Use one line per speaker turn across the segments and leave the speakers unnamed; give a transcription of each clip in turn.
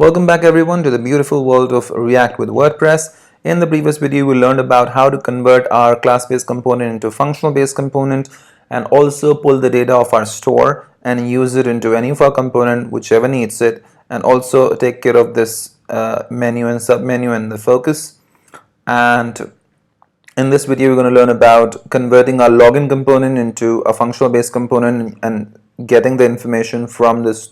Welcome back everyone to the beautiful world of React with WordPress. In the previous video we learned about how to convert our class-based component into a functional-based component and also pull the data of our store and use it into any of our component whichever needs it, and also take care of this menu and submenu and the focus. And in this video we're going to learn about converting our login component into a functional-based component and getting the information from this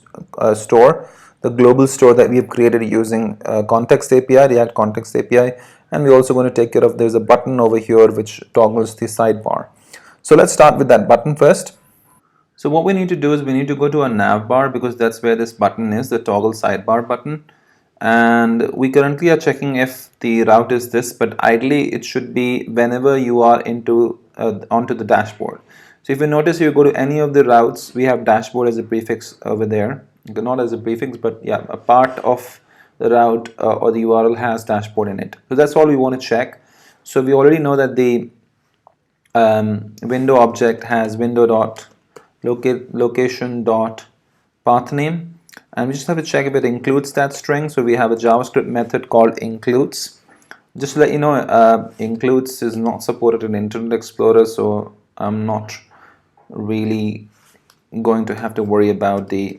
store, the global store that we have created using Context API, React Context API. And we're also going to take care of, there's a button over here which toggles the sidebar. So let's start with that button first. So what we need to do is we need to go to our nav bar, because that's where this button is, the toggle sidebar button. And we currently are checking if the route is this, but ideally it should be whenever you are onto the dashboard. So if you notice, you go to any of the routes, we have dashboard as a prefix over there. Not as a prefix, but yeah, a part of the route or the URL has dashboard in it. So that's all we want to check. So we already know that the window object has window.location.pathname, and we just have to check if it includes that string. So we have a JavaScript method called includes. Just to let you know, includes is not supported in Internet Explorer, so I'm not really going to have to worry about the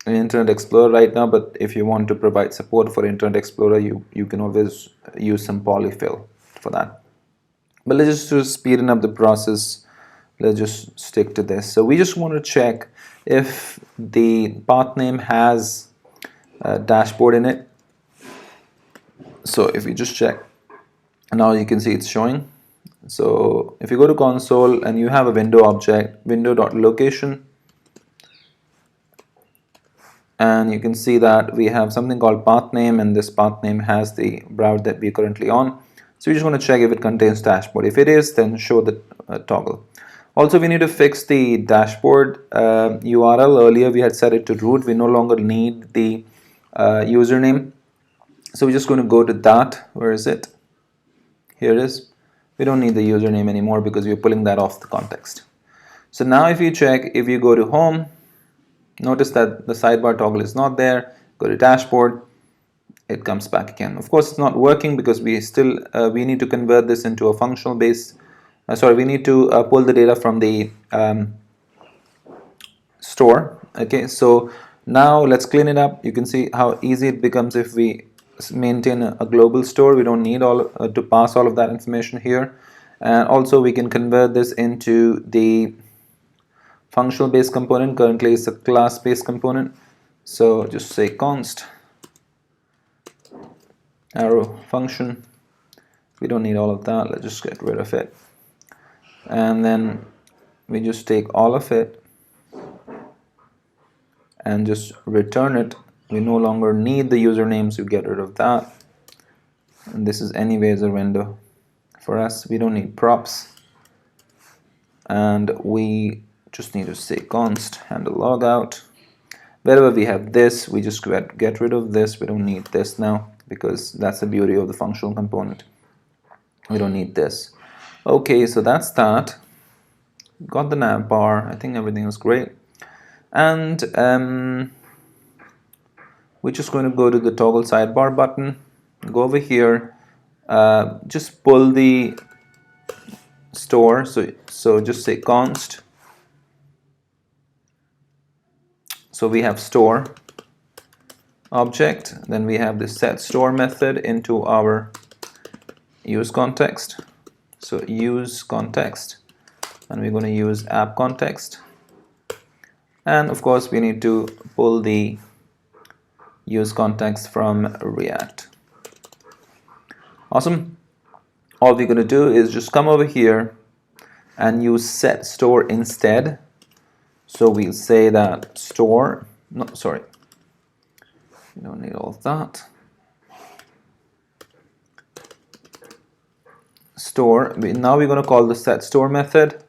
Internet Explorer right now. But if you want to provide support for Internet Explorer, you can always use some polyfill for that. But let's just speed up the process. Let's just stick to this. So we just want to check if the path name has a dashboard in it. So if you just check, now you can see it's showing. So if you go to console and you have a window object, window.location, and you can see that we have something called path name, and this path name has the route that we're currently on. So you just want to check if it contains dashboard. If it is, then show the toggle. Also, we need to fix the dashboard URL. Earlier we had set it to root. We no longer need the username. So we're just going to go to that. Where is it? Here it is. We don't need the username anymore because we're pulling that off the context. So now if you check, if you go to home, notice that the sidebar toggle is not there. Go to dashboard, it comes back again. Of course, it's not working because we still we need to convert this into a functional base. We need to pull the data from the store. Okay, so now let's clean it up. You can see how easy it becomes if we maintain a global store. We don't need all to pass all of that information here. And also we can convert this into the functional based component. Currently it's a class based component. So just say const arrow function. We don't need all of that. Let's just get rid of it. And then we just take all of it and just return it. We no longer need the username, so get rid of that. And this is anyways a window for us. We don't need props. And we just need to say const handle logout. Wherever we have this, we just get rid of this. We don't need this now because that's the beauty of the functional component. We don't need this. Okay, so that's that. Got the nav bar. I think everything is great. And we're just going to go to the toggle sidebar button. Go over here. Just pull the store. So just say const. So we have store object. Then we have the set store method into our use context. So use context, and we're going to use app context. And of course we need to pull the use context from React. Awesome. All we're going to do is just come over here and use set store instead. So we'll say that store, no, sorry, we don't need all of that. Store, now we're going to call the set store method,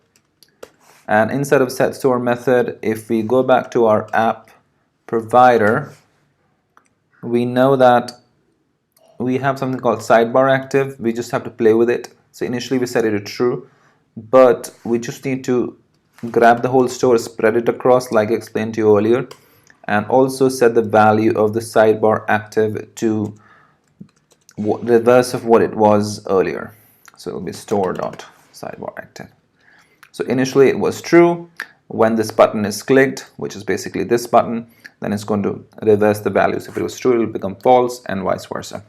and inside of set store method, if we go back to our app provider, we know that we have something called sidebar active. We just have to play with it. So initially we set it to true, but we just need to grab the whole store, spread it across like I explained to you earlier, and also set the value of the sidebar active to reverse of what it was earlier. So it'll be store dot sidebar active. So initially it was true. When this button is clicked, which is basically this button, then it's going to reverse the values. If it was true, it will become false, and vice versa.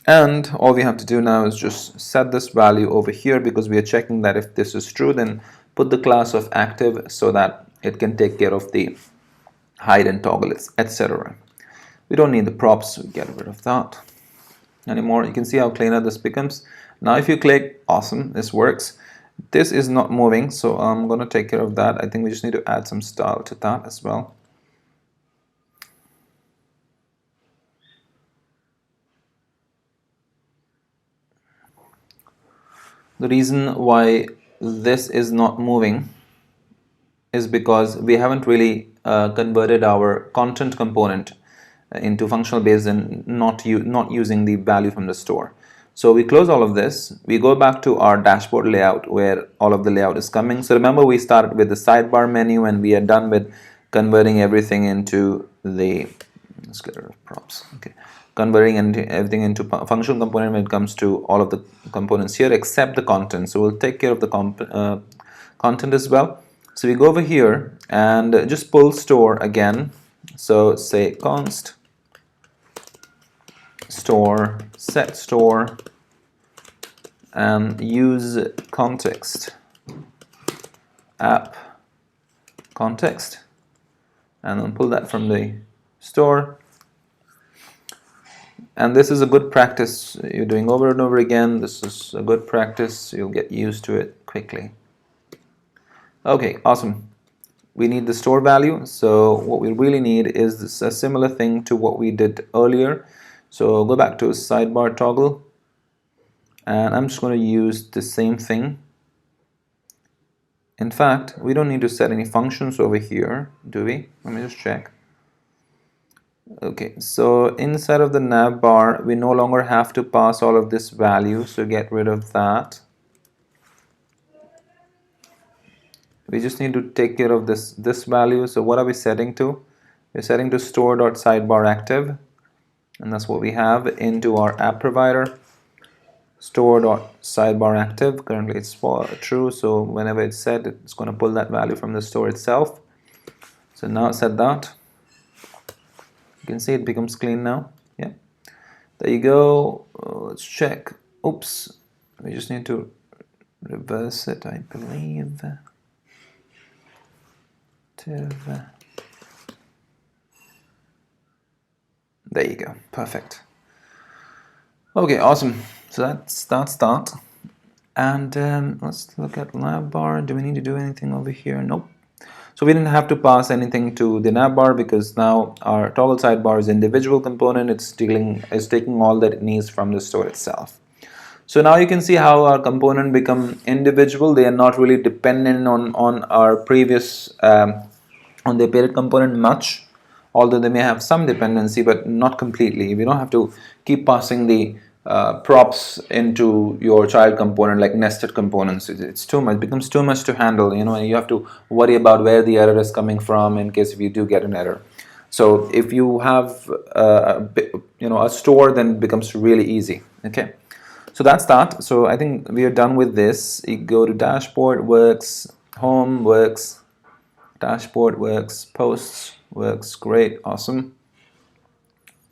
And all we have to do now is just set this value over here, because we are checking that if this is true, then put the class of active so that it can take care of the hide and toggle, etc. We don't need the props, so we get rid of that anymore. You can see how cleaner this becomes. Now if you click, awesome, this works. This is not moving, so I'm going to take care of that. I think we just need to add some style to that as well. The reason why this is not moving is because we haven't really converted our content component into functional base and not using the value from the store. So we close all of this, we go back to our dashboard layout where all of the layout is coming. So remember, we started with the sidebar menu and we are done with converting everything into the, let's get rid of props, okay, converting everything into functional component when it comes to all of the components here except the content. So we'll take care of the content as well. So we go over here and just pull store again. So say const store set store and use context app context, and then pull that from the store. And this is a good practice you're doing over and over again. This is a good practice, you'll get used to it quickly. Okay, awesome. We need the store value, so what we really need is this, a similar thing to what we did earlier. So go back to sidebar toggle, and I'm just going to use the same thing. In fact, we don't need to set any functions over here, do we? Let me just check. Okay, so inside of the nav bar, we no longer have to pass all of this value, so get rid of that. We just need to take care of this value. So what are we setting to? We're setting to store.sidebar active, and that's what we have into our app provider. Store.sidebar active. Currently it's true, so whenever it's set, it's going to pull that value from the store itself. So now set that. You can see it becomes clean now. Yeah, there you go. Let's check. Oops, we just need to reverse it, I believe. There you go, perfect. Okay, awesome. So that's that. And let's look at nav bar. Do we need to do anything over here? Nope. So we didn't have to pass anything to the nav bar because now our toggle sidebar is individual component. It's taking all that it needs from the store itself. So now you can see how our component become individual. They are not really dependent on our previous on the parent component much, although they may have some dependency, but not completely. We don't have to keep passing the props into your child component like nested components. It's too much, it becomes too much to handle. You know, you have to worry about where the error is coming from in case if you do get an error. So if you have a store, then it becomes really easy. Okay, so that's that. So I think we are done with this. You go to dashboard, works, home, works, dashboard works, posts works, great, awesome.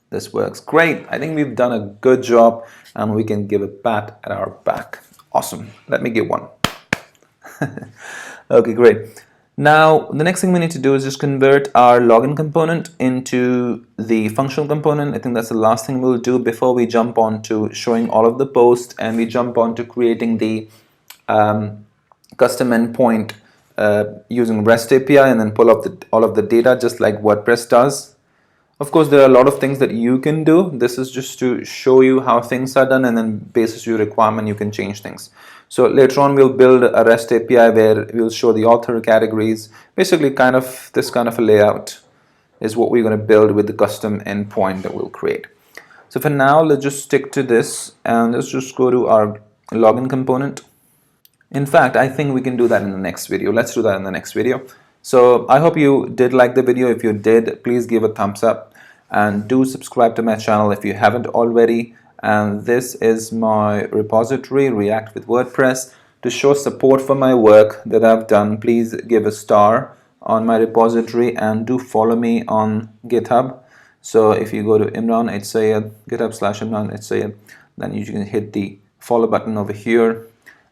This works great. I think we've done a good job and we can give a pat at our back. Awesome. Let me give one. Okay, great. Now the next thing we need to do is just convert our login component into the functional component. I think that's the last thing we'll do before we jump on to showing all of the posts and we jump on to creating the custom endpoint using REST API and then pull up all of the data just like WordPress does. Of course, there are a lot of things that you can do. This is just to show you how things are done, and then basis your requirement, you can change things. So later on, we'll build a REST API where we'll show the author categories. Basically, this kind of a layout is what we're going to build with the custom endpoint that we'll create. So for now, let's just stick to this and let's just go to our login component. In fact, I think we can do that in the next video. Let's do that in the next video. So I hope you did like the video. If you did, please give a thumbs up and do subscribe to my channel if you haven't already. And this is my repository, React with WordPress. To show support for my work that I've done, please give a star on my repository and do follow me on GitHub. So if you go to imranhsayed, github/imranhsayed, then you can hit the follow button over here.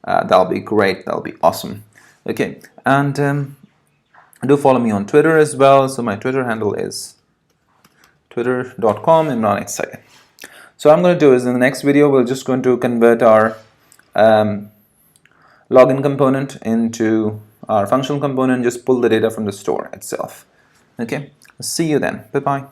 That'll be great. That'll be awesome. Okay, and do follow me on Twitter as well. So my Twitter handle is twitter.com imranhsayed. So what I'm going to do is in the next video, we're just going to convert our login component into our functional component, just pull the data from the store itself. Okay, see you then. Bye-bye.